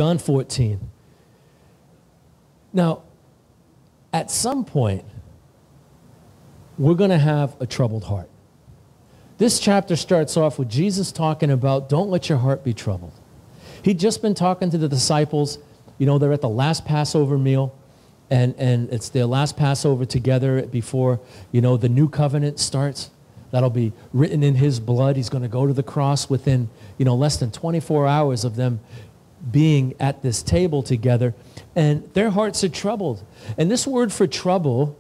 John 14. Now, at some point, we're going to have a troubled heart. This chapter starts off with Jesus talking about, don't let your heart be troubled. He'd just been talking to the disciples. You know, they're at the last Passover meal, and it's their last Passover together before, you know, the new covenant starts. That'll be written in his blood. He's going to go to the cross within, you know, less than 24 hours of them being at this table together. And their hearts are troubled. And this word for trouble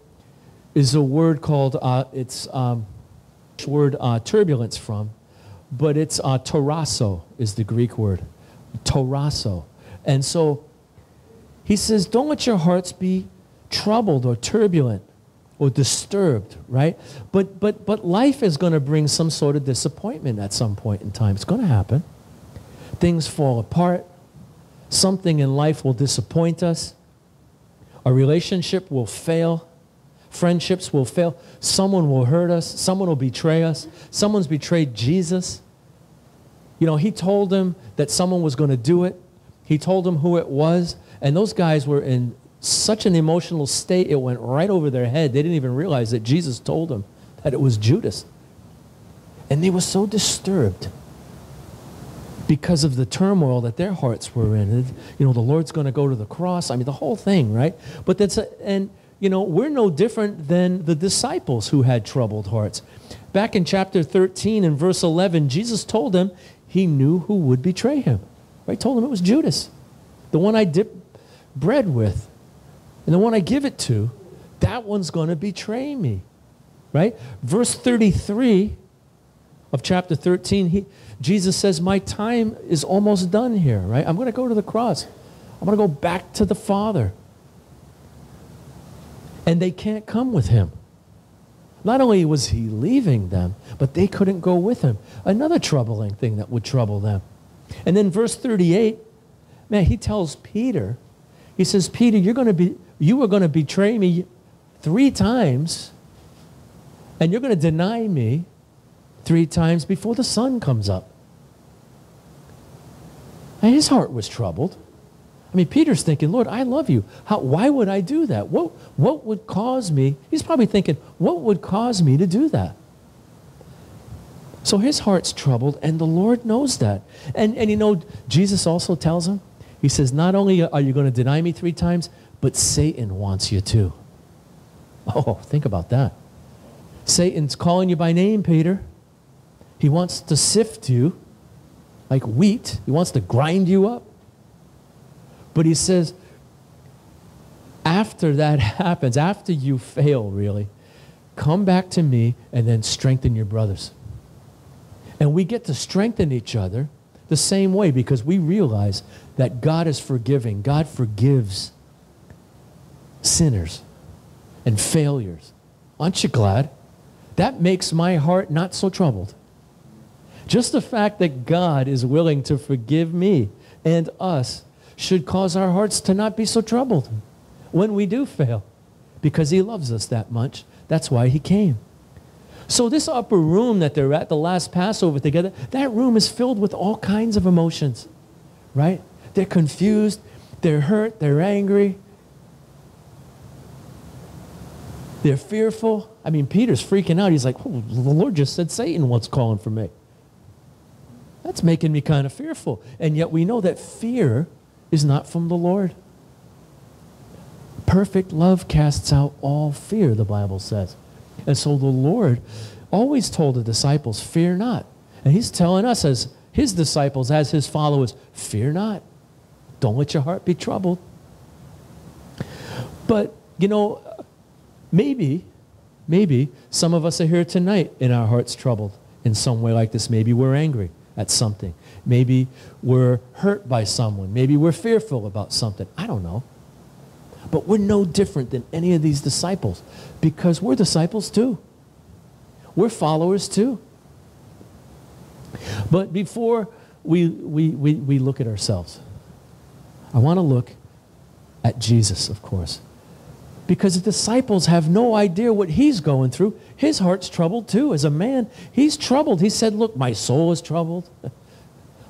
is a word called, turbulence from, but it's torasso is the Greek word. Torasso. And so he says, don't let your hearts be troubled or turbulent or disturbed, right? But life is going to bring some sort of disappointment at some point in time. It's going to happen. Things fall apart. Something in life will disappoint us. A relationship will fail. Friendships will fail. Someone will hurt us. Someone will betray us. Someone's betrayed Jesus. You know, he told them that someone was going to do it. He told them who it was. And those guys were in such an emotional state, it went right over their head. They didn't even realize that Jesus told them that it was Judas. And they were so disturbed because of the turmoil that their hearts were in. And, you know, the Lord's going to go to the cross. I mean, the whole thing, right? But you know, we're no different than the disciples who had troubled hearts. Back in chapter 13 and verse 11, Jesus told them he knew who would betray him. Right? Told them it was Judas, the one I dip bread with. And the one I give it to, that one's going to betray me. Right? Verse 33 of chapter 13, Jesus says, my time is almost done here. Right? I'm going to go to the cross. I'm going to go back to the Father. And they can't come with him. Not only was he leaving them, but they couldn't go with him. Another troubling thing that would trouble them. And then verse 38, man, he tells Peter, he says, Peter, you are going to betray me 3 times, and you're going to deny me 3 times before the sun comes up. And his heart was troubled. I mean, Peter's thinking, Lord, I love you. Why would I do that? What would cause me? He's probably thinking, what would cause me to do that? So his heart's troubled, and the Lord knows that. And you know, Jesus also tells him, he says, not only are you going to deny me 3 times, but Satan wants you to. Oh, think about that. Satan's calling you by name, Peter. He wants to sift you like wheat. He wants to grind you up. But he says, after that happens, after you fail, really, come back to me and then strengthen your brothers. And we get to strengthen each other the same way because we realize that God is forgiving. God forgives sinners and failures. Aren't you glad? That makes my heart not so troubled. Just the fact that God is willing to forgive me and us should cause our hearts to not be so troubled when we do fail, because he loves us that much. That's why he came. So this upper room that they're at, the last Passover together, that room is filled with all kinds of emotions, right? They're confused, they're hurt, they're angry, they're fearful. I mean, Peter's freaking out. He's like, oh, the Lord just said Satan was calling for me. That's making me kind of fearful. And yet we know that fear is not from the Lord. Perfect love casts out all fear, the Bible says. And so the Lord always told the disciples, fear not. And he's telling us as his disciples, as his followers, fear not. Don't let your heart be troubled. But, you know, maybe some of us are here tonight and our heart's troubled in some way like this. Maybe we're angry at something. Maybe we're hurt by someone. Maybe we're fearful about something. I don't know. But we're no different than any of these disciples because we're disciples too. We're followers too. But before we look at ourselves, I want to look at Jesus, of course. Because the disciples have no idea what he's going through. His heart's troubled too. As a man, he's troubled. He said, look, my soul is troubled.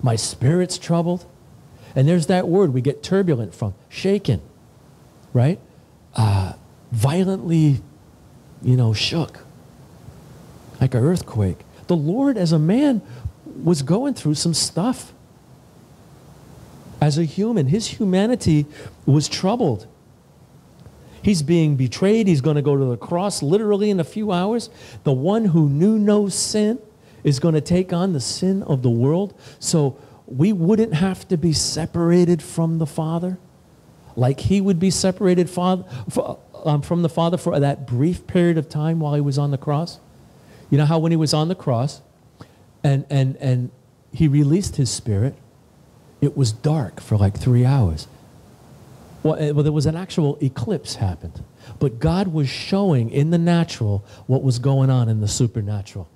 My spirit's troubled. And there's that word we get turbulent from, shaken, right? Violently, shook, like an earthquake. The Lord, as a man, was going through some stuff. As a human, his humanity was troubled. He's being betrayed. He's going to go to the cross literally in a few hours. The one who knew no sin is going to take on the sin of the world. So we wouldn't have to be separated from the Father like he would be separated from the Father for that brief period of time while he was on the cross. You know how when he was on the cross and he released his spirit, it was dark for like 3 hours. Well, there was an actual eclipse happened. But God was showing in the natural what was going on in the supernatural.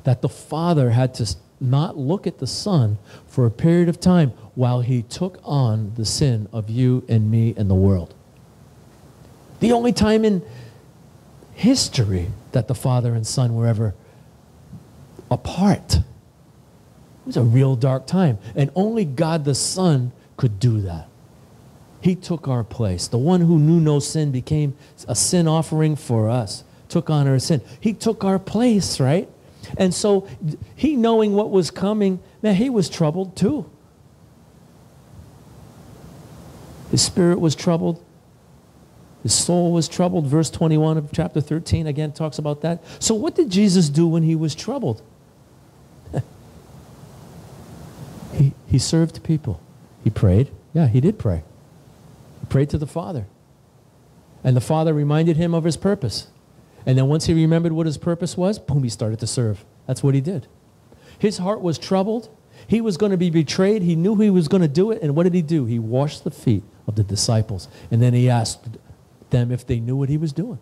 That the Father had to not look at the Son for a period of time while he took on the sin of you and me and the world. The only time in history that the Father and Son were ever apart. It was a real dark time. And only God the Son could do that. He took our place. The one who knew no sin became a sin offering for us. Took on our sin. He took our place, right? And so he, knowing what was coming, man, he was troubled too. His spirit was troubled. His soul was troubled. Verse 21 of chapter 13 again talks about that. So what did Jesus do when he was troubled? He served people. He prayed. Yeah, he did pray. He prayed to the Father. And the Father reminded him of his purpose. And then once he remembered what his purpose was, boom, he started to serve. That's what he did. His heart was troubled. He was going to be betrayed. He knew he was going to do it. And what did he do? He washed the feet of the disciples. And then he asked them if they knew what he was doing.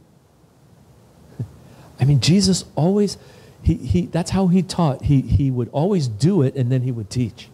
I mean, Jesus always, that's how he taught. He would always do it and then he would teach.